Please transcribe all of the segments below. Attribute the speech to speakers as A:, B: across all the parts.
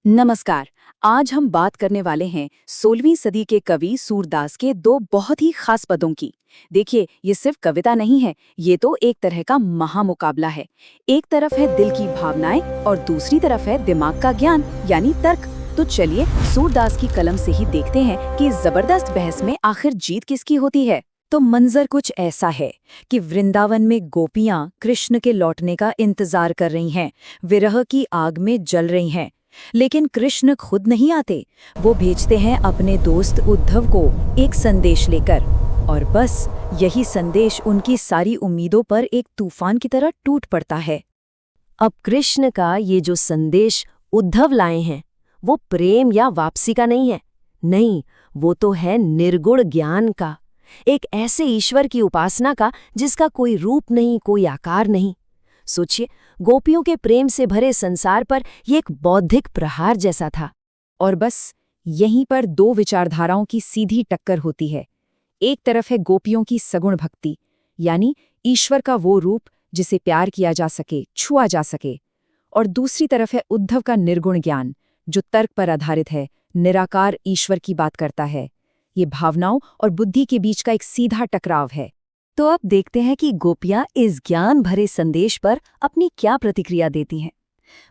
A: नमस्कार। आज हम बात करने वाले हैं 16वीं सदी के कवि सूरदास के दो बहुत ही खास पदों की। देखिए, ये सिर्फ कविता नहीं है, ये तो एक तरह का महामुकाबला है। एक तरफ है दिल की भावनाएं और दूसरी तरफ है दिमाग का ज्ञान यानी तर्क। तो चलिए सूरदास की कलम से ही देखते हैं कि इस जबरदस्त बहस में आखिर जीत किसकी होती है। तो मंजर कुछ ऐसा है कि वृंदावन में गोपियां कृष्ण के लौटने का इंतजार कर रही हैं, विरह की आग में जल रही हैं। लेकिन कृष्ण खुद नहीं आते, वो भेजते हैं अपने दोस्त उद्धव को एक संदेश लेकर। और बस यही संदेश उनकी सारी उम्मीदों पर एक तूफान की तरह टूट पड़ता है।
B: अब कृष्ण का ये जो संदेश उद्धव लाए हैं, वो प्रेम या वापसी का नहीं है। नहीं, वो तो है निर्गुण ज्ञान का, एक ऐसे ईश्वर की उपासना का जिसका कोई रूप नहीं, कोई आकार नहीं। सोचिए, गोपियों के प्रेम से भरे संसार पर यह एक बौद्धिक प्रहार जैसा था।
A: और बस यहीं पर दो विचारधाराओं की सीधी टक्कर होती है। एक तरफ है गोपियों की सगुण भक्ति, यानी ईश्वर का वो रूप जिसे प्यार किया जा सके, छुआ जा सके। और दूसरी तरफ है उद्धव का निर्गुण ज्ञान, जो तर्क पर आधारित है, निराकार ईश्वर की बात करता है। ये भावनाओं और बुद्धि के बीच का एक सीधा टकराव है।
B: तो अब देखते हैं कि गोपियां इस ज्ञान भरे संदेश पर अपनी क्या प्रतिक्रिया देती हैं।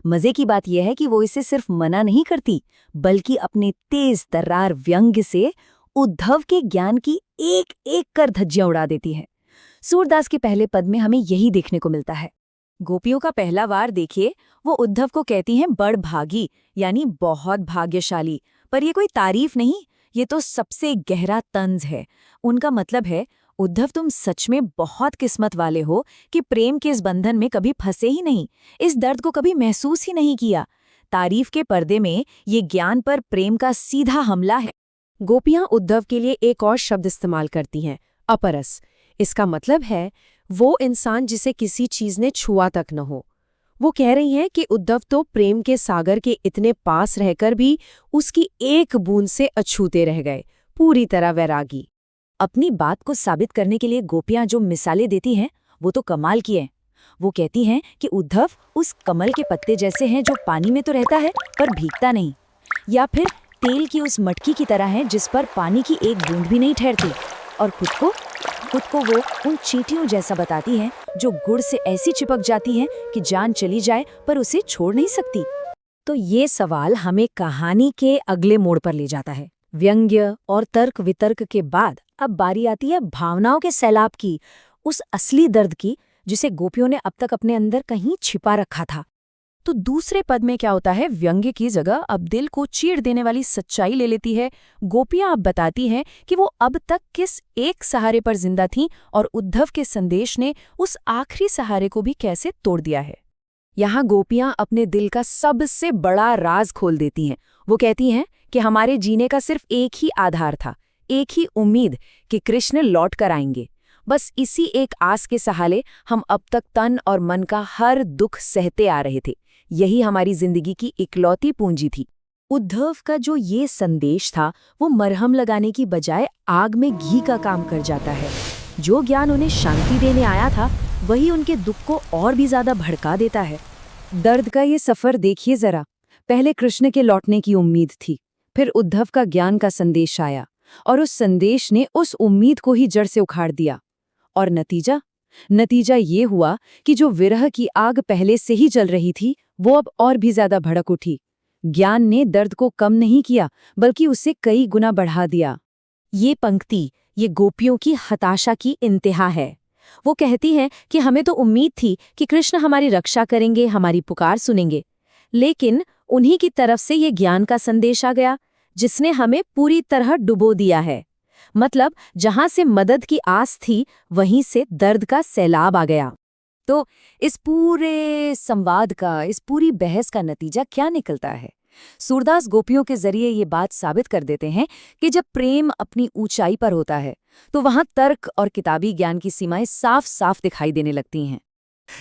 B: मजे की बात यह है कि वो इसे सिर्फ मना नहीं करती, बल्कि अपने तेज तर्रार व्यंग्य से उद्धव के ज्ञान की एक एक कर धज्जियां उड़ा देती हैं। सूरदास के पहले पद में हमें यही देखने को मिलता है।
A: गोपियों का पहला वार देखिए, वो उद्धव को कहती हैं बड़ भागी, यानी बहुत भाग्यशाली। पर ये कोई तारीफ नहीं, ये तो सबसे गहरा तंज है। उनका मतलब है, उद्धव तुम सच में बहुत किस्मत वाले हो कि प्रेम के इस बंधन में कभी फंसे ही नहीं, इस दर्द को कभी महसूस ही नहीं किया। तारीफ के पर्दे में ये ज्ञान पर प्रेम का सीधा हमला है।
B: गोपियां उद्धव के लिए एक और शब्द इस्तेमाल करती हैं, अपरस। इसका मतलब है वो इंसान जिसे किसी चीज ने छुआ तक न हो। वो कह रही हैं कि उद्धव तो प्रेम के सागर के इतने पास रहकर भी उसकी एक बूंद से अछूते रह गए, पूरी तरह वैरागी।
A: अपनी बात को साबित करने के लिए गोपियां जो मिसालें देती हैं, वो तो कमाल की हैं। वो कहती हैं कि उद्धव उस कमल के पत्ते जैसे हैं जो पानी में तो रहता है पर भीगता नहीं, या फिर तेल की उस मटकी की तरह है जिस पर पानी की एक बूंद भी नहीं ठहरती। और खुद को वो उन चींटियों जैसा बताती हैं जो गुड़ से ऐसी चिपक जाती हैं कि जान चली जाए पर उसे छोड़ नहीं सकती।
B: तो ये सवाल हमें कहानी के अगले मोड़ पर ले जाता है। व्यंग्य और तर्क वितर्क के बाद अब बारी आती है भावनाओं के सैलाब की, उस असली दर्द की जिसे गोपियों ने अब तक अपने अंदर कहीं छिपा रखा था। तो दूसरे पद में क्या होता है, व्यंग्य की जगह अब दिल को चीर देने वाली सच्चाई ले लेती है। गोपियां अब बताती हैं कि वो अब तक किस एक सहारे पर जिंदा थीं और उद्धव के संदेश ने उस आखिरी सहारे को भी कैसे तोड़ दिया है। यहाँ गोपियां अपने दिल का सबसे बड़ा राज खोल देती हैं। वो कहती हैं कि हमारे जीने का सिर्फ एक ही आधार था, एक ही उम्मीद कि कृष्ण लौट कर आएंगे। बस इसी एक आस के सहारे हम अब तक तन और मन का हर दुख सहते आ रहे थे। यही हमारी जिंदगी की इकलौती पूंजी थी। उद्धव का जो ये संदेश था, वो मरहम लगाने की बजाय आग में घी का काम कर जाता है। जो ज्ञान उन्हें शांति देने आया था, वही उनके दुख को और भी ज्यादा भड़का देता है।
A: दर्द का ये सफर देखिए जरा। पहले कृष्ण के लौटने की उम्मीद थी, फिर उद्धव का ज्ञान का संदेश आया और उस संदेश ने उस उम्मीद को ही जड़ से उखाड़ दिया। और नतीजा ये हुआ कि जो विरह की आग पहले से ही जल रही थी, वो अब और भी ज्यादा भड़क उठी। ज्ञान ने दर्द को कम नहीं किया, बल्कि उसे कई गुना बढ़ा दिया।
B: ये पंक्ति, ये गोपियों की हताशा की इंतहा है। वो कहती हैं कि हमें तो उम्मीद थी कि कृष्ण हमारी रक्षा करेंगे, हमारी पुकार सुनेंगे, लेकिन उन्हीं की तरफ से ये ज्ञान का संदेश आ गया जिसने हमें पूरी तरह डुबो दिया है। मतलब जहां से मदद की आस थी, वहीं से दर्द का सैलाब आ गया। तो इस पूरे संवाद का, इस पूरी बहस का नतीजा क्या निकलता है? सूरदास गोपियों के जरिए ये बात साबित कर देते हैं कि जब प्रेम अपनी ऊंचाई पर होता है, तो वहां तर्क और किताबी ज्ञान की सीमाएं साफ साफ दिखाई देने लगती हैं।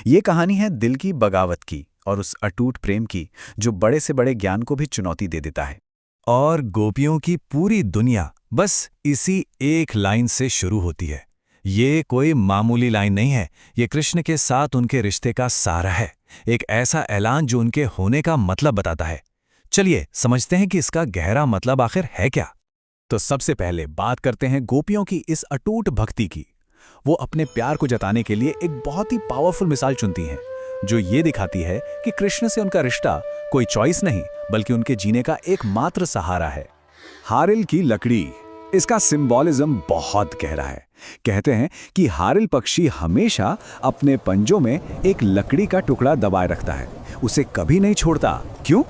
C: ये कहानी है दिल की बगावत की और उस अटूट प्रेम की जो बड़े से बड़े ज्ञान को भी चुनौती दे देता है। और गोपियों की पूरी दुनिया बस इसी एक लाइन से शुरू होती है। ये कोई मामूली लाइन नहीं है, ये कृष्ण के साथ उनके रिश्ते का सारा है। एक ऐसा ऐलान जो उनके होने का मतलब बताता है। चलिए समझते हैं कि इसका गहरा मतलब आखिर है क्या। तो सबसे पहले बात करते हैं गोपियों की इस अटूट भक्ति की। वो अपने प्यार को जताने के लिए एक बहुत ही पावरफुल मिसाल चुनती हैं, जो ये दिखाती है कि कृष्ण से उनका रिश्ता कोई चॉइस नहीं बल्कि उनके जीने का एकमात्र सहारा है। हारिल की लकड़ी, इसका सिंबॉलिज्म बहुत गहरा है। कहते हैं कि हारिल पक्षी हमेशा अपने पंजों में एक लकड़ी का टुकड़ा दबाए रखता है, उसे कभी नहीं छोड़ता। क्यों?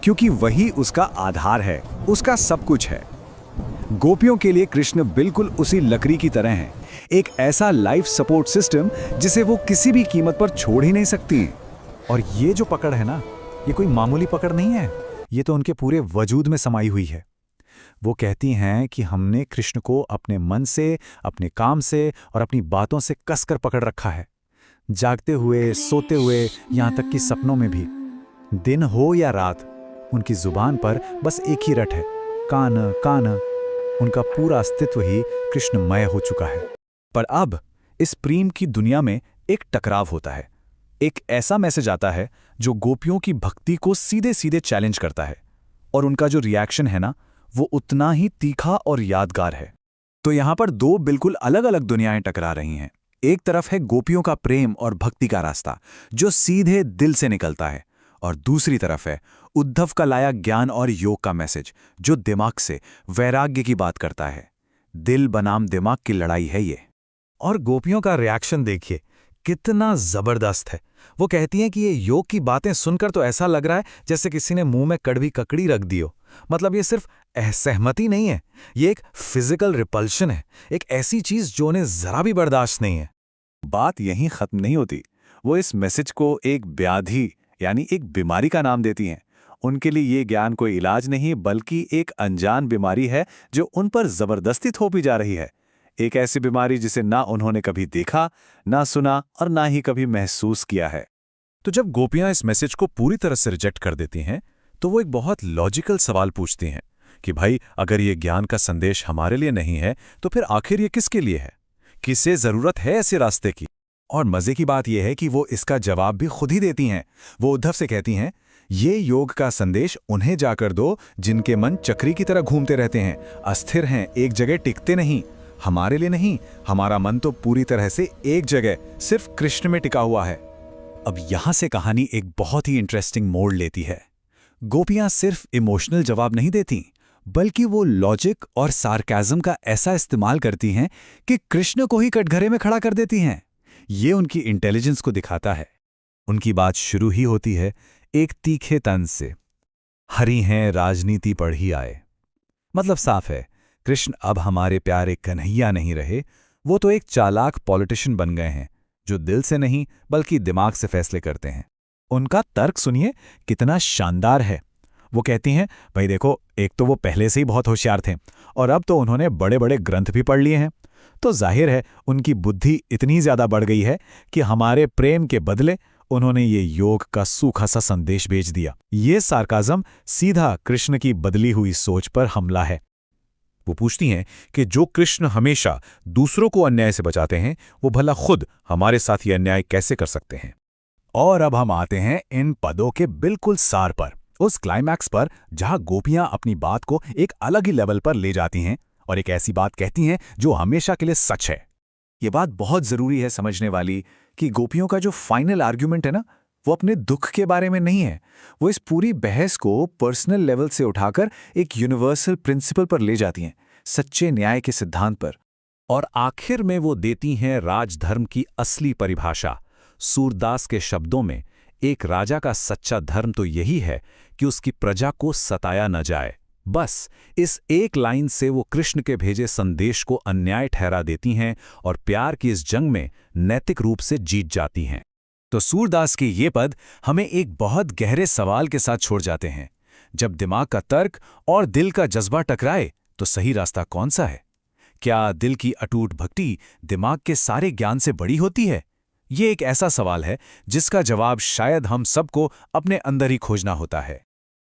C: क्योंकि वही उसका आधार है, उसका सब कुछ है। गोपियों के लिए कृष्ण बिल्कुल उसी लकड़ी की तरह हैं, एक ऐसा लाइफ सपोर्ट सिस्टम जिसे वो किसी भी कीमत पर छोड़ ही नहीं सकती। और ये जो पकड़ है ना, ये कोई मामूली पकड़ नहीं है, ये तो उनके पूरे वजूद में समाई हुई है। वो कहती हैं कि हमने कृष्ण को अपने मन से, अपने काम से और अपनी बातों से कसकर पकड़ रखा है, जागते हुए, सोते हुए, यहाँ तक कि सपनों में भी। दिन हो या रात, उनकी जुबान पर बस एक ही रट है, कान कान। उनका पूरा अस्तित्व ही कृष्णमय हो चुका है। पर अब इस प्रेम की दुनिया में एक टकराव होता है। एक ऐसा मैसेज आता है जो गोपियों की भक्ति को सीधे सीधे चैलेंज करता है, और उनका जो रिएक्शन है ना, वो उतना ही तीखा और यादगार है। तो यहाँ पर दो बिल्कुल अलग अलग दुनियाएं टकरा रही हैं। एक तरफ है गोपियों का प्रेम और भक्ति का रास्ता जो सीधे दिल से निकलता है, और दूसरी तरफ है उद्धव का लाया ज्ञान और योग का मैसेज जो दिमाग से, वैराग्य की बात करता है। दिल बनाम दिमाग की लड़ाई है ये। और गोपियों का रिएक्शन देखिए कितना जबरदस्त है। वो कहती हैं कि ये योग की बातें सुनकर तो ऐसा लग रहा है जैसे किसी ने मुंह में कड़वी ककड़ी रख दी हो। मतलब ये सिर्फ असहमति नहीं है, ये एक फिजिकल रिपल्शन है, एक ऐसी चीज जो उन्हें जरा भी बर्दाश्त नहीं है। बात यहीं खत्म नहीं होती। वो इस मैसेज को एक व्याधि यानी एक बीमारी का नाम देती हैं। उनके लिए ये ज्ञान कोई इलाज नहीं बल्कि एक अनजान बीमारी है जो उन पर जबरदस्ती थोपी जा रही है। एक ऐसी बीमारी जिसे ना उन्होंने कभी देखा, ना सुना और ना ही कभी महसूस किया है। तो जब गोपियां इस मैसेज को पूरी तरह से रिजेक्ट कर देती हैं, तो वो एक बहुत लॉजिकल सवाल पूछती हैं कि भाई अगर ये ज्ञान का संदेश हमारे लिए नहीं है तो फिर आखिर ये किसके लिए है? किसे जरूरत है ऐसे रास्ते की? और मजे की बात यह है कि वो इसका जवाब भी खुद ही देती हैं। वो उद्धव से कहती हैं, ये योग का संदेश उन्हें जाकर दो जिनके मन चक्री की तरह घूमते रहते हैं, अस्थिर हैं, एक जगह टिकते नहीं। हमारे लिए नहीं, हमारा मन तो पूरी तरह से एक जगह सिर्फ कृष्ण में टिका हुआ है। अब यहां से कहानी एक बहुत ही इंटरेस्टिंग मोड़ लेती है। गोपियां सिर्फ इमोशनल जवाब नहीं देती, बल्कि वो लॉजिक और सार्काज्म का ऐसा इस्तेमाल करती हैं कि कृष्ण को ही कटघरे में खड़ा कर देती हैं। ये उनकी इंटेलिजेंस को दिखाता है। उनकी बात शुरू ही होती है एक तीखे तंज से, हरी हैं राजनीति पढ़ ही आए। मतलब साफ है, कृष्ण अब हमारे प्यारे कन्हैया नहीं रहे, वो तो एक चालाक पॉलिटिशियन बन गए हैं जो दिल से नहीं बल्कि दिमाग से फैसले करते हैं। उनका तर्क सुनिए कितना शानदार है। वो कहती हैं, भाई देखो, एक तो वो पहले से ही बहुत होशियार थे और अब तो उन्होंने बड़े बड़े ग्रंथ भी पढ़ लिए हैं, तो जाहिर है उनकी बुद्धि इतनी ज्यादा बढ़ गई है कि हमारे प्रेम के बदले उन्होंने ये योग का सूखा सा संदेश भेज दिया। ये सार्काज्म सीधा कृष्ण की बदली हुई सोच पर हमला है। वो पूछती हैं कि जो कृष्ण हमेशा दूसरों को अन्याय से बचाते हैं, वो भला खुद हमारे साथ ये अन्याय कैसे कर सकते हैं? और अब हम आते हैं इन पदों के बिल्कुल सार पर, उस क्लाइमैक्स पर जहां गोपियां अपनी बात को एक अलग ही लेवल पर ले जाती हैं और एक ऐसी बात कहती हैं जो हमेशा के लिए सच है। ये बात बहुत जरूरी है समझने वाली कि गोपियों का जो फाइनल आर्ग्यूमेंट है ना, वो अपने दुख के बारे में नहीं है। वो इस पूरी बहस को पर्सनल लेवल से उठाकर एक यूनिवर्सल प्रिंसिपल पर ले जाती हैं, सच्चे न्याय के सिद्धांत पर। और आखिर में वो देती हैं राजधर्म की असली परिभाषा। सूरदास के शब्दों में, एक राजा का सच्चा धर्म तो यही है कि उसकी प्रजा को सताया न जाए। बस इस एक लाइन से वो कृष्ण के भेजे संदेश को अन्याय ठहरा देती हैं और प्यार की इस जंग में नैतिक रूप से जीत जाती हैं। तो सूरदास के ये पद हमें एक बहुत गहरे सवाल के साथ छोड़ जाते हैं। जब दिमाग का तर्क और दिल का जज्बा टकराए तो सही रास्ता कौन सा है? क्या दिल की अटूट भक्ति दिमाग के सारे ज्ञान से बड़ी होती है? ये एक ऐसा सवाल है जिसका जवाब शायद हम सबको अपने अंदर ही खोजना होता है।